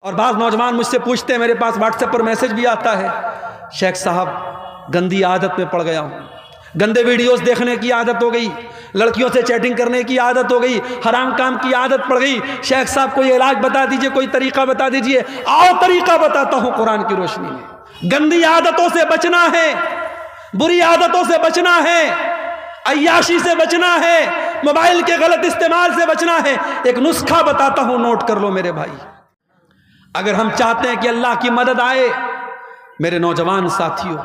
اور بعض نوجوان مجھ سے پوچھتے ہیں، میرے پاس واٹس ایپ پر میسج بھی آتا ہے، شیخ صاحب گندی عادت میں پڑ گیا ہوں، گندے ویڈیوز دیکھنے کی عادت ہو گئی، لڑکیوں سے چیٹنگ کرنے کی عادت ہو گئی، حرام کام کی عادت پڑ گئی، شیخ صاحب کوئی علاج بتا دیجئے، کوئی طریقہ بتا دیجئے۔ آؤ طریقہ بتاتا ہوں قرآن کی روشنی میں۔ گندی عادتوں سے بچنا ہے، بری عادتوں سے بچنا ہے، عیاشی سے بچنا ہے، موبائل کے غلط استعمال سے بچنا ہے۔ ایک نسخہ بتاتا ہوں، نوٹ کر لو میرے بھائی۔ اگر ہم چاہتے ہیں کہ اللہ کی مدد آئے، میرے نوجوان ساتھیوں،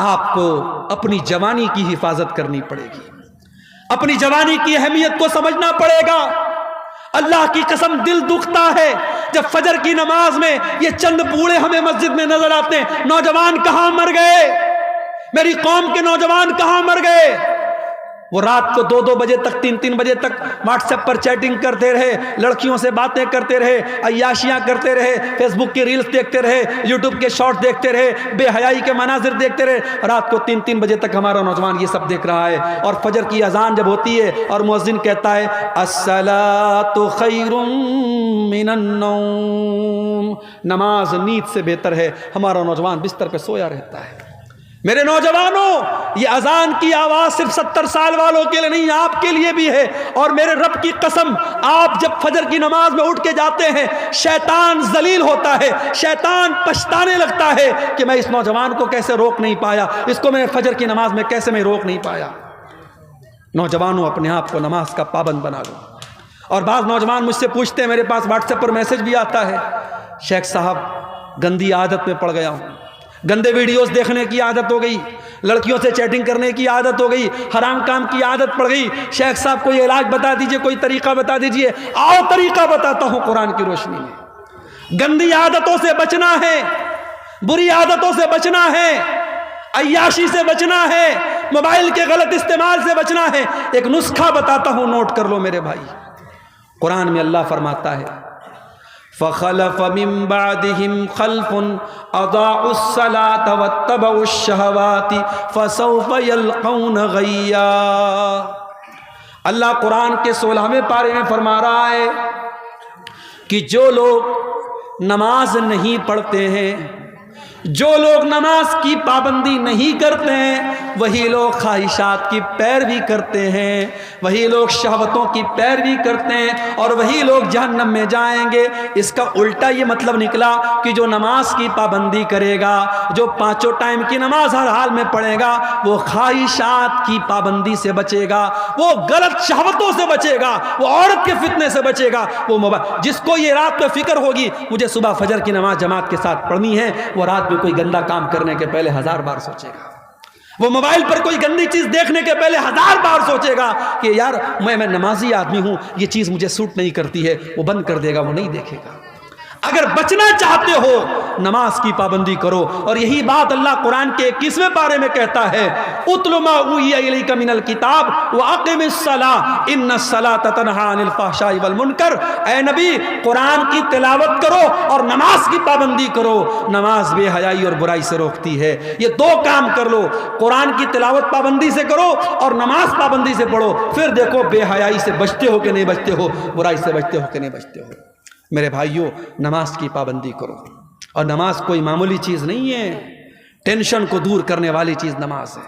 آپ کو اپنی جوانی کی حفاظت کرنی پڑے گی، اپنی جوانی کی اہمیت کو سمجھنا پڑے گا۔ اللہ کی قسم دل دکھتا ہے جب فجر کی نماز میں یہ چند بوڑھے ہمیں مسجد میں نظر آتے ہیں۔ نوجوان کہاں مر گئے؟ میری قوم کے نوجوان کہاں مر گئے؟ وہ رات کو 2 بجے تک 3 بجے تک واٹس ایپ پر چیٹنگ کرتے رہے، لڑکیوں سے باتیں کرتے رہے، عیاشیاں کرتے رہے، فیس بک کی ریلز دیکھتے رہے، یوٹیوب کے شارٹ دیکھتے رہے، بے حیائی کے مناظر دیکھتے رہے۔ رات کو 3 بجے تک ہمارا نوجوان یہ سب دیکھ رہا ہے، اور فجر کی اذان جب ہوتی ہے اور مؤذن کہتا ہے الصلاۃ خیر من النوم، نماز نیند سے بہتر ہے، ہمارا نوجوان بستر پہ سویا رہتا ہے۔ میرے نوجوانوں، یہ اذان کی آواز صرف 70 سال والوں کے لیے نہیں، آپ کے لیے بھی ہے۔ اور میرے رب کی قسم، آپ جب فجر کی نماز میں اٹھ کے جاتے ہیں، شیطان ذلیل ہوتا ہے، شیطان پچھتانے لگتا ہے کہ میں اس نوجوان کو کیسے روک نہیں پایا، اس کو میں فجر کی نماز میں کیسے میں روک نہیں پایا۔ نوجوانوں، اپنے آپ کو نماز کا پابند بنا لو۔ اور بعض نوجوان مجھ سے پوچھتے ہیں، میرے پاس واٹس ایپ پر میسج بھی آتا ہے، شیخ صاحب گندی عادت میں پڑ گیا ہوں، گندے ویڈیوز دیکھنے کی عادت ہو گئی، لڑکیوں سے چیٹنگ کرنے کی عادت ہو گئی، حرام کام کی عادت پڑ گئی، شیخ صاحب کوئی علاج بتا دیجئے، کوئی طریقہ بتا دیجئے۔ آؤ طریقہ بتاتا ہوں قرآن کی روشنی میں۔ گندی عادتوں سے بچنا ہے، بری عادتوں سے بچنا ہے، عیاشی سے بچنا ہے، موبائل کے غلط استعمال سے بچنا ہے۔ ایک نسخہ بتاتا ہوں، نوٹ کر لو میرے بھائی۔ قرآن میں اللہ فرماتا ہے فَخَلَفَ مِن بَعْدِهِمْ خَلْفٌ أَضَاعُوا الصَّلَاةَ وَاتَّبَعُوا الشَّهَوَاتِ فَسَوْفَ يَلْقَوْنَ غَيًّا۔ اللہ قرآن کے 16ویں پارے میں فرما رہا ہے کہ جو لوگ نماز نہیں پڑھتے ہیں، جو لوگ نماز کی پابندی نہیں کرتے ہیں، وہی لوگ خواہشات کی پیروی کرتے ہیں، وہی لوگ شہوتوں کی پیروی کرتے ہیں، اور وہی لوگ جہنم میں جائیں گے۔ اس کا الٹا یہ مطلب نکلا کہ جو نماز کی پابندی کرے گا، جو 5 ٹائم کی نماز ہر حال میں پڑھے گا، وہ خواہشات کی پابندی سے بچے گا، وہ غلط شہوتوں سے بچے گا، وہ عورت کے فتنے سے بچے گا۔ وہ جس کو یہ رات میں فکر ہوگی مجھے صبح فجر کی نماز جماعت کے ساتھ پڑھنی ہے، وہ رات میں کوئی گندا کام کرنے کے پہلے 1000 بار سوچے گا، وہ موبائل پر کوئی گندی چیز دیکھنے کے پہلے 1000 بار سوچے گا کہ یار میں نمازی آدمی ہوں، یہ چیز مجھے سوٹ نہیں کرتی ہے، وہ بند کر دے گا، وہ نہیں دیکھے گا۔ اگر بچنا چاہتے ہو نماز کی پابندی کرو، اور یہی بات اللہ قرآن کے 21ویں پارے میں کہتا ہے اتل ما اوحی الیک من الکتاب واقم الصلاۃ ان الصلاۃ تنہی عن الفحشاء والمنکر۔ اے نبی، قرآن کی تلاوت کرو اور نماز کی پابندی کرو، نماز بے حیائی اور برائی سے روکتی ہے۔ یہ 2 کام کر لو، قرآن کی تلاوت پابندی سے کرو اور نماز پابندی سے پڑھو، پھر دیکھو بے حیائی سے بچتے ہو کہ نہیں بچتے ہو، برائی سے بچتے ہو کہ نہیں بچتے ہو۔ میرے بھائیوں، نماز کی پابندی کرو، اور نماز کوئی معمولی چیز نہیں ہے، ٹینشن کو دور کرنے والی چیز نماز ہے۔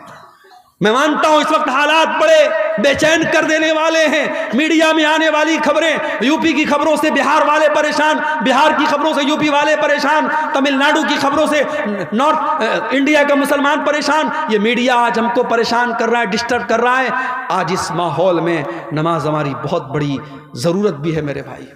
میں مانتا ہوں اس وقت حالات بڑے بے چین کر دینے والے ہیں، میڈیا میں آنے والی خبریں، یو پی کی خبروں سے بہار والے پریشان، بہار کی خبروں سے یو پی والے پریشان، تمل ناڈو کی خبروں سے نارتھ انڈیا کا مسلمان پریشان۔ یہ میڈیا آج ہم کو پریشان کر رہا ہے، ڈسٹرب کر رہا ہے۔ آج اس ماحول میں نماز ہماری بہت بڑی ضرورت بھی ہے میرے بھائی۔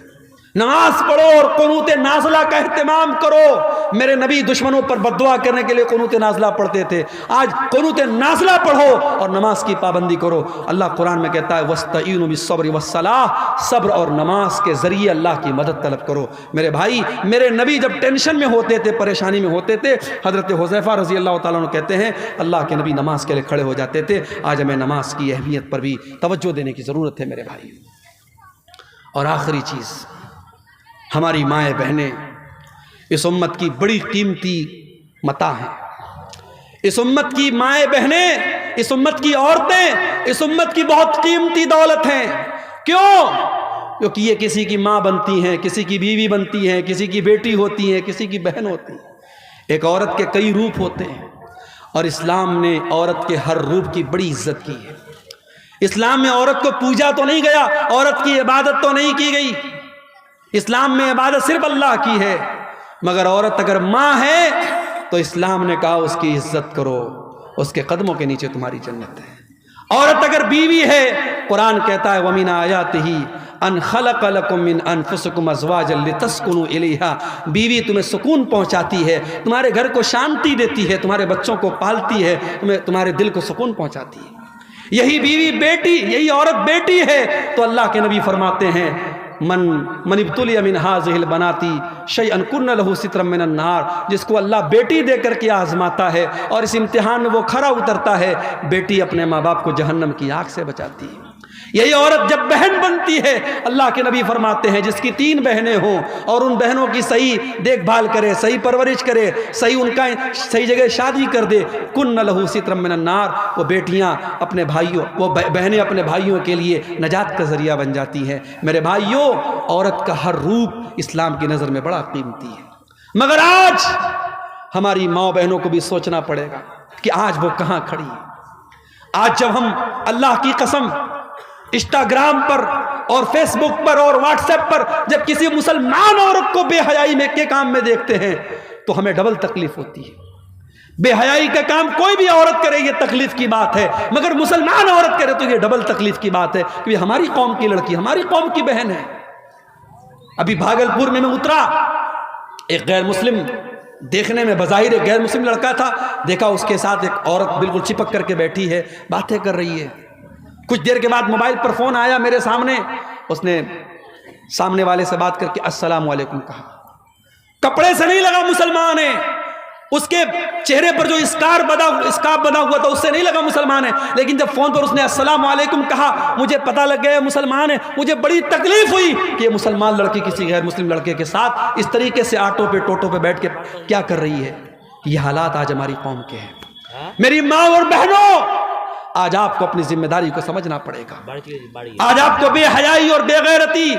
نماز پڑھو اور قنوت نازلہ کا اہتمام کرو۔ میرے نبی دشمنوں پر بددعا کرنے کے لیے قنوت نازلہ پڑھتے تھے، آج قنوت نازلہ پڑھو اور نماز کی پابندی کرو۔ اللہ قرآن میں کہتا ہے وَاسْتَعِينُوا بِالصَّبْرِ وَالصَّلَاةِ، صبر اور نماز کے ذریعے اللہ کی مدد طلب کرو۔ میرے بھائی، میرے نبی جب ٹینشن میں ہوتے تھے، پریشانی میں ہوتے تھے، حضرت حذیفہ رضی اللہ تعالیٰ عنہ کہتے ہیں اللہ کے نبی نماز کے لیے کھڑے ہو جاتے تھے۔ آج ہمیں نماز کی اہمیت پر بھی توجہ دینے کی ضرورت ہے میرے بھائی۔ اور آخری چیز، ہماری مائیں بہنیں اس امت کی بڑی قیمتی متاع ہیں۔ اس امت کی مائیں بہنیں، اس امت کی عورتیں اس امت کی بہت قیمتی دولت ہیں۔ کیوں؟ کیونکہ یہ کسی کی ماں بنتی ہیں، کسی کی بیوی بنتی ہیں، کسی کی بیٹی ہوتی ہیں، کسی کی بہن ہوتی ہیں۔ ایک عورت کے کئی روپ ہوتے ہیں، اور اسلام نے عورت کے ہر روپ کی بڑی عزت کی ہے۔ اسلام میں عورت کو پوجا تو نہیں گیا، عورت کی عبادت تو نہیں کی گئی۔ اسلام میں عبادت صرف اللہ کی ہے، مگر عورت اگر ماں ہے تو اسلام نے کہا اس کی عزت کرو، اس کے قدموں کے نیچے تمہاری جنت ہے۔ عورت اگر بیوی ہے، قرآن کہتا ہے وَمِنْ آيَاتِهِ أَنْ خَلَقَ لَكُم مِّنْ أَنفُسِكُمْ أَزْوَاجًا لِتَسْكُنُوا إِلَيْهَا، بیوی تمہیں سکون پہنچاتی ہے، تمہارے گھر کو شانتی دیتی ہے، تمہارے بچوں کو پالتی ہے، تمہارے دل کو سکون پہنچاتی ہے۔ یہی بیوی بیٹی، یہی عورت بیٹی ہے تو اللہ کے نبی فرماتے ہیں من ابتلی من هذه البنات شيئا كن له سترا من النار، جس کو اللہ بیٹی دے کر کے آزماتا ہے اور اس امتحان میں وہ کھرا اترتا ہے، بیٹی اپنے ماں باپ کو جہنم کی آگ سے بچاتی ہے۔ یہی عورت جب بہن بنتی ہے، اللہ کے نبی فرماتے ہیں جس کی 3 بہنیں ہوں اور ان بہنوں کی صحیح دیکھ بھال کرے، صحیح پرورش کرے، صحیح جگہ شادی کر دے، کن لہو سترا من النار، وہ بیٹیاں اپنے بھائیوں، وہ بہنیں اپنے بھائیوں کے لیے نجات کا ذریعہ بن جاتی ہیں۔ میرے بھائیوں، عورت کا ہر روپ اسلام کی نظر میں بڑا قیمتی ہے، مگر آج ہماری ماں بہنوں کو بھی سوچنا پڑے گا کہ آج وہ کہاں کھڑی ہے۔ آج جب ہم اللہ کی قسم انسٹاگرام پر اور فیس بک پر اور واٹس ایپ پر جب کسی مسلمان عورت کو بے حیائی میں کے کام میں دیکھتے ہیں تو ہمیں ڈبل تکلیف ہوتی ہے۔ بے حیائی کا کام کوئی بھی عورت کرے یہ تکلیف کی بات ہے، مگر مسلمان عورت کرے تو یہ ڈبل تکلیف کی بات ہے، کہ ہماری قوم کی لڑکی، ہماری قوم کی بہن ہے۔ ابھی بھاگلپور میں اترا، ایک غیر مسلم، دیکھنے میں بظاہر ایک غیر مسلم لڑکا تھا، دیکھا اس کے ساتھ ایک عورت بالکل چپک کر کے بیٹھی ہے، باتیں کر رہی ہے۔ کچھ دیر کے بعد موبائل پر فون آیا میرے سامنے، اس نے سامنے والے سے بات کر کے السلام علیکم کہا۔ کپڑے سے نہیں لگا مسلمان ہے، اس کے چہرے پر جو اسکارف بنا ہوا تھا اس سے نہیں لگا مسلمان ہے، لیکن جب فون پر اس نے السلام علیکم کہا مجھے پتہ لگ گیا مسلمان ہے۔ مجھے بڑی تکلیف ہوئی کہ یہ مسلمان لڑکی کسی غیر مسلم لڑکے کے ساتھ اس طریقے سے آٹو پہ ٹوٹو پہ بیٹھ کے کیا کر رہی ہے۔ یہ حالات آج ہماری قوم کے ہیں۔ میری ماں اور بہنوں، آج آپ کو اپنی ذمہ داری کو سمجھنا پڑے گا۔ آج آپ کو بے حیائی اور بے غیرتی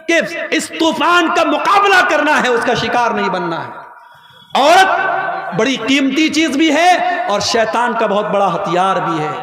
کے اس طوفان کا مقابلہ کرنا ہے، اس کا شکار نہیں بننا ہے۔ عورت بڑی قیمتی چیز بھی ہے اور شیطان کا بہت بڑا ہتھیار بھی ہے۔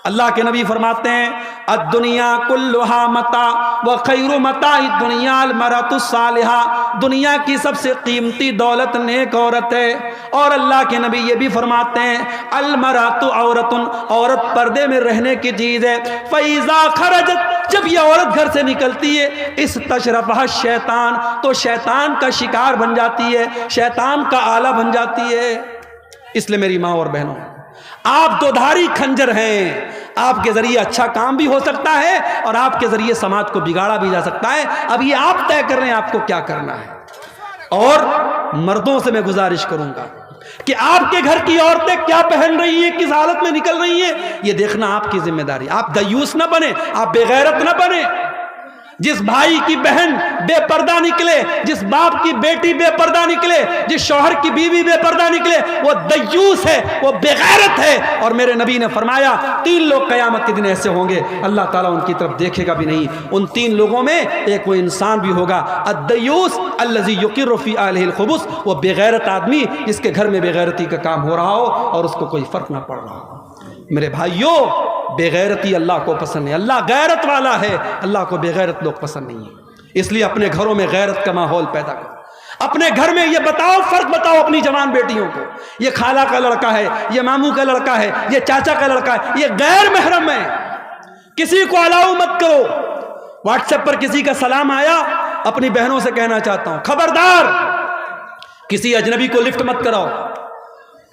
اللہ کے نبی فرماتے ہیں الدنیا کلھا متاع وخیر متاع الدنیا المرأۃ الصالحہ، دنیا کی سب سے قیمتی دولت نیک عورت ہے۔ اور اللہ کے نبی یہ بھی فرماتے ہیں المرأۃ عورۃ، عورت پردے میں رہنے کی چیز ہے۔ فاذا خرجت، جب یہ عورت گھر سے نکلتی ہے استشرفها الشیطان، تو شیطان کا شکار بن جاتی ہے، شیطان کا آلہ بن جاتی ہے۔ اس لیے میری ماں اور بہنوں، آپ دو دھاری کھنجر ہیں، آپ کے ذریعے اچھا کام بھی ہو سکتا ہے اور آپ کے ذریعے سماج کو بگاڑا بھی جا سکتا ہے۔ اب یہ آپ طے کر رہے ہیں آپ کو کیا کرنا ہے۔ اور مردوں سے میں گزارش کروں گا کہ آپ کے گھر کی عورتیں کیا پہن رہی ہیں، کس حالت میں نکل رہی ہیں، یہ دیکھنا آپ کی ذمہ داری۔ آپ دیوس نہ بنے، آپ بے غیرت نہ بنے۔ جس بھائی کی بہن بے پردہ نکلے، جس باپ کی بیٹی بے پردہ نکلے، جس شوہر کی بیوی بے پردہ نکلے، وہ دیوس ہے، وہ بے غیرت ہے۔ اور میرے نبی نے فرمایا 3 لوگ قیامت کے دن ایسے ہوں گے اللہ تعالیٰ ان کی طرف دیکھے گا بھی نہیں۔ ان 3 لوگوں میں ایک وہ انسان بھی ہوگا الدیوس الذی یقر فی اہلہ الخبث، وہ بے غیرت آدمی جس کے گھر میں بے غیرتی کا کام ہو رہا ہو اور اس کو کوئی فرق نہ پڑ رہا ہو۔ میرے بھائیوں، بے غیرتی اللہ کو پسند ہے، اللہ غیرت والا ہے، اللہ کو بے غیرت لوگ پسند نہیں ہیں۔ اس لیے اپنے گھروں میں غیرت کا ماحول پیدا کرو۔ اپنے گھر میں یہ بتاؤ، فرق بتاؤ اپنی جوان بیٹیوں کو، یہ خالہ کا لڑکا ہے، یہ ماموں کا لڑکا ہے، یہ چاچا کا لڑکا ہے، یہ غیر محرم ہے، کسی کو الاؤ مت کرو۔ واٹس ایپ پر کسی کا سلام آیا، اپنی بہنوں سے کہنا چاہتا ہوں خبردار کسی اجنبی کو لفٹ مت کراؤ۔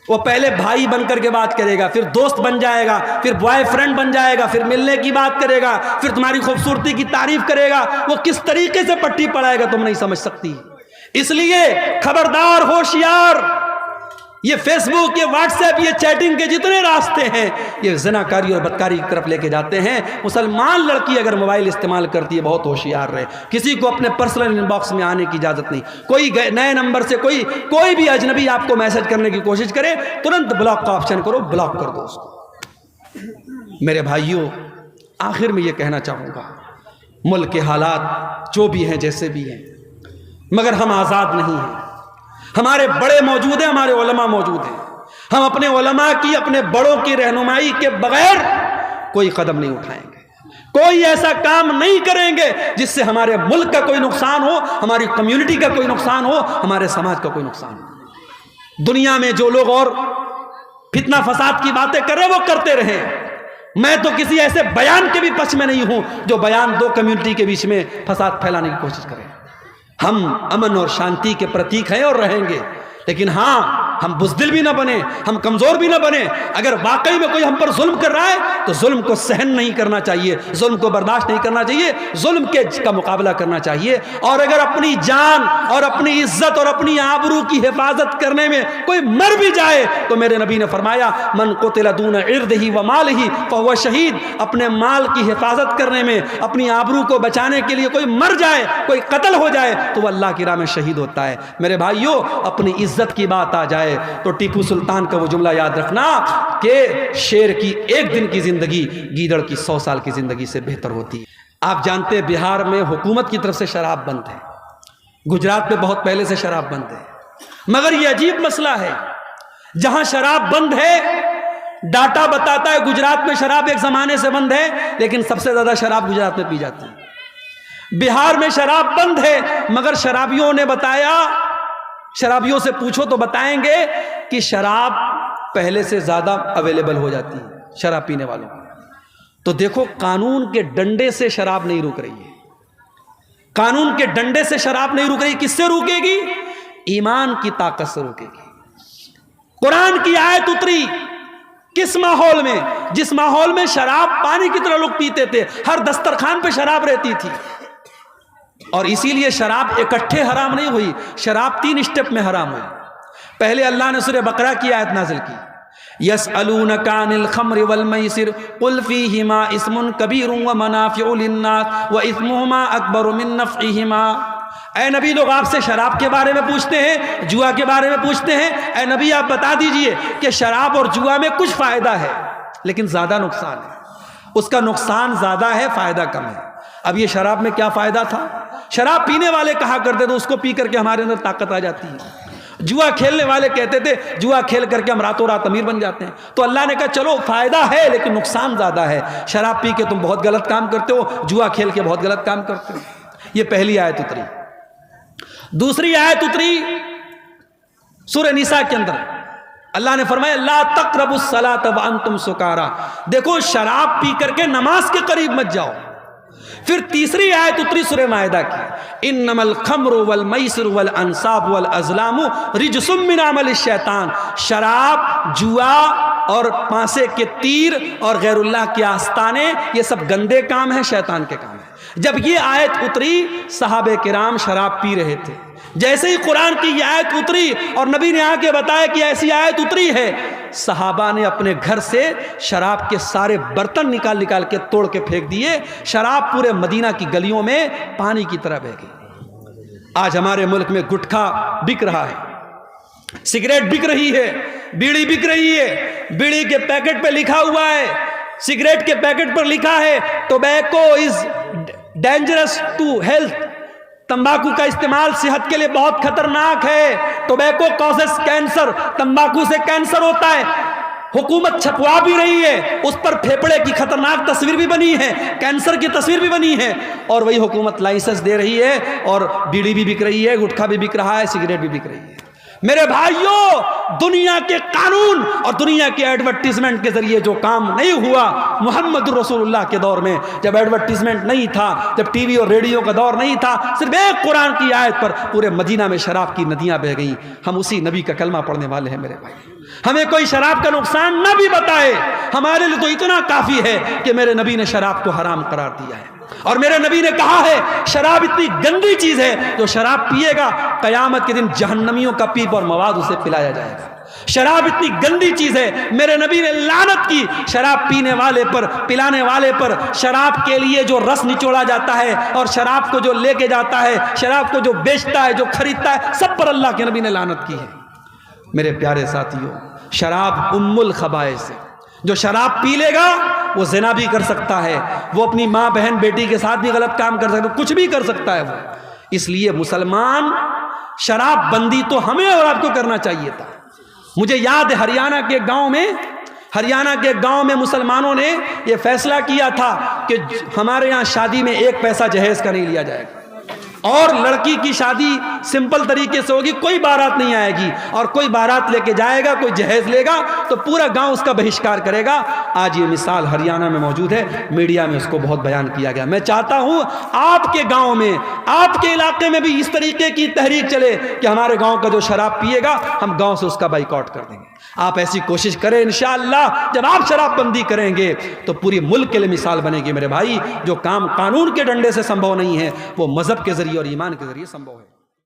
وہ پہلے بھائی بن کر کے بات کرے گا، پھر دوست بن جائے گا، پھر بوائے فرینڈ بن جائے گا، پھر ملنے کی بات کرے گا، پھر تمہاری خوبصورتی کی تعریف کرے گا۔ وہ کس طریقے سے پٹی پڑائے گا تم نہیں سمجھ سکتی۔ اس لیے خبردار، ہوشیار، یہ فیس بک، یہ واٹس ایپ، یہ چیٹنگ کے جتنے راستے ہیں یہ زناکاری اور بدکاری کی طرف لے کے جاتے ہیں۔ مسلمان لڑکی اگر موبائل استعمال کرتی ہے بہت ہوشیار رہے، کسی کو اپنے پرسنل ان باکس میں آنے کی اجازت نہیں۔ کوئی نئے نمبر سے کوئی بھی اجنبی آپ کو میسج کرنے کی کوشش کرے ترنت بلاک کا آپشن کرو، بلاک کر دو اس کو۔ میرے بھائیوں، آخر میں یہ کہنا چاہوں گا ملک کے حالات جو بھی ہیں جیسے بھی ہیں، مگر ہم آزاد نہیں ہیں۔ ہمارے بڑے موجود ہیں، ہمارے علماء موجود ہیں، ہم اپنے علماء کی، اپنے بڑوں کی رہنمائی کے بغیر کوئی قدم نہیں اٹھائیں گے، کوئی ایسا کام نہیں کریں گے جس سے ہمارے ملک کا کوئی نقصان ہو، ہماری کمیونٹی کا کوئی نقصان ہو، ہمارے سماج کا کوئی نقصان ہو۔ دنیا میں جو لوگ اور فتنہ فساد کی باتیں کر رہے وہ کرتے رہیں، میں تو کسی ایسے بیان کے بھی پچ میں نہیں ہوں جو بیان دو کمیونٹی کے بیچ میں فساد پھیلانے کی کوشش کرے۔ ہم امن اور شانتی کے پرتیک ہیں اور رہیں گے، لیکن ہاں ہم بزدل بھی نہ بنیں، ہم کمزور بھی نہ بنیں۔ اگر واقعی میں کوئی ہم پر ظلم کر رہا ہے تو ظلم کو سہن نہیں کرنا چاہیے، ظلم کو برداشت نہیں کرنا چاہیے، ظلم کا مقابلہ کرنا چاہیے۔ اور اگر اپنی جان اور اپنی عزت اور اپنی آبرو کی حفاظت کرنے میں کوئی مر بھی جائے تو میرے نبی نے فرمایا من قتل دون عرضہ و مالہ فہو شہید، اپنے مال کی حفاظت کرنے میں، اپنی آبرو کو بچانے کے لیے کوئی مر جائے، کوئی قتل ہو جائے تو وہ اللہ کی راہ میں شہید ہوتا ہے۔ میرے بھائیو، اپنی عزت کی بات آ جائے تو ٹیپو سلطان کا وہ جملہ یاد رکھنا کہ شیر کی ایک دن کی زندگی گیدڑ کی 100 سال کی زندگی سے بہتر ہوتی ہے۔ آپ جانتے ہیں بہار میں حکومت کی طرف سے شراب بند ہے، گجرات میں بہت پہلے سے شراب بند ہے، مگر یہ عجیب مسئلہ ہے، جہاں شراب بند ہے ڈاٹا بتاتا ہے گجرات میں شراب ایک زمانے سے بند ہے، لیکن سب سے زیادہ شراب گجرات میں پی جاتی ہے۔ بہار میں شراب بند ہے، مگر شرابیوں نے بتایا، شرابیوں سے پوچھو تو بتائیں گے کہ شراب پہلے سے زیادہ اویلیبل ہو جاتی ہے شراب پینے والوں کو۔ تو دیکھو، قانون کے ڈنڈے سے شراب نہیں رک رہی ہے، قانون کے ڈنڈے سے شراب نہیں رک رہی، کس سے روکے گی؟ ایمان کی طاقت سے روکے گی۔ قرآن کی آیت اتری کس ماحول میں؟ جس ماحول میں شراب پانی کی طرح لوگ پیتے تھے، ہر دسترخوان پہ شراب رہتی تھی، اور اسی لیے شراب اکٹھے حرام نہیں ہوئی، شراب 3 اسٹیپ میں حرام ہوئی۔ پہلے اللہ نے سورہ بقرہ کی آیت نازل کی، یسألونک عن الخمر والمیسر قل فیہما اسم کبیر ومنافع للناس واسمہما اکبر من نفعہما۔ اے نبی، لوگ آپ سے شراب کے بارے میں پوچھتے ہیں، جوا کے بارے میں پوچھتے ہیں، اے نبی آپ بتا دیجئے کہ شراب اور جوا میں کچھ فائدہ ہے لیکن زیادہ نقصان ہے، اس کا نقصان زیادہ ہے، فائدہ کم ہے۔ اب یہ شراب میں کیا فائدہ تھا؟ شراب پینے والے کہا کرتے تھے اس کو پی کر کے ہمارے اندر طاقت آ جاتی ہے، جوا کھیلنے والے کہتے تھے جوا کھیل کر کے ہم راتوں رات امیر بن جاتے ہیں۔ تو اللہ نے کہا چلو فائدہ ہے لیکن نقصان زیادہ ہے، شراب پی کے تم بہت غلط کام کرتے ہو، جوا کھیل کے بہت غلط کام کرتے ہو۔ یہ پہلی آیت اتری۔ دوسری آیت اتری سورہ نساء کے اندر، اللہ نے فرمایا لا تقربوا الصلاۃ وانتم سکارا، دیکھو شراب پی کر کے نماز کے قریب مت جاؤ۔ پھر تیسری آیت اتری سورہ مائدہ کی، انما الخمر والمیسر والانصاب والازلام رجس من عمل الشیطان، شراب، جوا اور پانسے کے تیر اور غیر اللہ کے آستانے یہ سب گندے کام ہیں، شیطان کے کام ہیں۔ جب یہ آیت اتری صحابہ کرام شراب پی رہے تھے، جیسے ہی قرآن کی یہ آیت اتری اور نبی نے آ کے بتایا کہ ایسی آیت اتری ہے، صحابہ نے اپنے گھر سے شراب کے سارے برتن نکال کے توڑ کے پھینک دیے۔ شراب پورے مدینہ کی گلیوں میں پانی کی طرح بہہ گئی۔ آج ہمارے ملک میں گٹکھا بک رہا ہے، سگریٹ بک رہی ہے، بیڑی بک رہی ہے، بیڑی کے پیکٹ پہ لکھا ہوا ہے، سگریٹ کے پیکٹ پر لکھا ہے tobacco is dangerous to health, تمباکو کا استعمال صحت کے لیے بہت خطرناک ہے، ٹوبیکو کازز کینسر، تمباکو سے کینسر ہوتا ہے۔ حکومت چھپوا بھی رہی ہے، اس پر پھیپڑے کی خطرناک تصویر بھی بنی ہے، کینسر کی تصویر بھی بنی ہے، اور وہی حکومت لائسنس دے رہی ہے، اور بیڑی بھی بک رہی ہے، گٹکھا بھی بک رہا ہے، سگریٹ بھی بک رہی ہے۔ میرے بھائیوں، دنیا کے قانون اور دنیا کے ایڈورٹیزمنٹ کے ذریعے جو کام نہیں ہوا محمد رسول اللہ کے دور میں، جب ایڈورٹیزمنٹ نہیں تھا، جب ٹی وی اور ریڈیو کا دور نہیں تھا، صرف ایک قرآن کی آیت پر پورے مدینہ میں شراب کی ندیاں بہہ گئیں۔ ہم اسی نبی کا کلمہ پڑھنے والے ہیں میرے بھائی، ہمیں کوئی شراب کا نقصان نہ بھی بتائے، ہمارے لیے تو اتنا کافی ہے کہ میرے نبی نے شراب کو حرام قرار دیا ہے، اور میرے نبی نے کہا ہے شراب اتنی گندی چیز ہے جو شراب پیے گا قیامت کے دن جہنمیوں کا پیپ اور مواد اسے پلایا جائے گا۔ شراب اتنی گندی چیز ہے، میرے نبی نے لعنت کی شراب پینے والے پر، پلانے والے پر، شراب کے لیے جو رس نچوڑا جاتا ہے اور شراب کو جو لے کے جاتا ہے، شراب کو جو بیچتا ہے، جو خریدتا ہے، سب پر اللہ کے نبی نے لعنت کی ہے۔ میرے پیارے ساتھیوں، شراب ام الخبائث ہے، جو شراب پی لے گا وہ زنا بھی کر سکتا ہے، وہ اپنی ماں بہن بیٹی کے ساتھ بھی غلط کام کر سکتا ہے، کچھ بھی کر سکتا ہے وہ۔ اس لیے مسلمان شراب بندی تو ہمیں اور آپ کو کرنا چاہیے تھا۔ مجھے یاد ہے ہریانہ کے گاؤں میں مسلمانوں نے یہ فیصلہ کیا تھا کہ ہمارے یہاں شادی میں 1 پیسہ جہیز کا نہیں لیا جائے گا، اور لڑکی کی شادی سمپل طریقے سے ہوگی، کوئی بارات نہیں آئے گی، اور کوئی بارات لے کے جائے گا، کوئی جہیز لے گا تو پورا گاؤں اس کا بہشکار کرے گا۔ آج یہ مثال ہریانہ میں موجود ہے، میڈیا میں اس کو بہت بیان کیا گیا۔ میں چاہتا ہوں آپ کے گاؤں میں، آپ کے علاقے میں بھی اس طریقے کی تحریک چلے کہ ہمارے گاؤں کا جو شراب پیے گا ہم گاؤں سے اس کا بائیکاٹ کر دیں گے۔ آپ ایسی کوشش کریں، انشاءاللہ جب آپ شراب بندی کریں گے تو پوری ملک کے لیے مثال بنے گی۔ میرے بھائی، جو کام قانون کے ڈنڈے سے سمبھو نہیں ہے وہ مذہب کے ذریعے اور ایمان کے ذریعے سمبھو ہے۔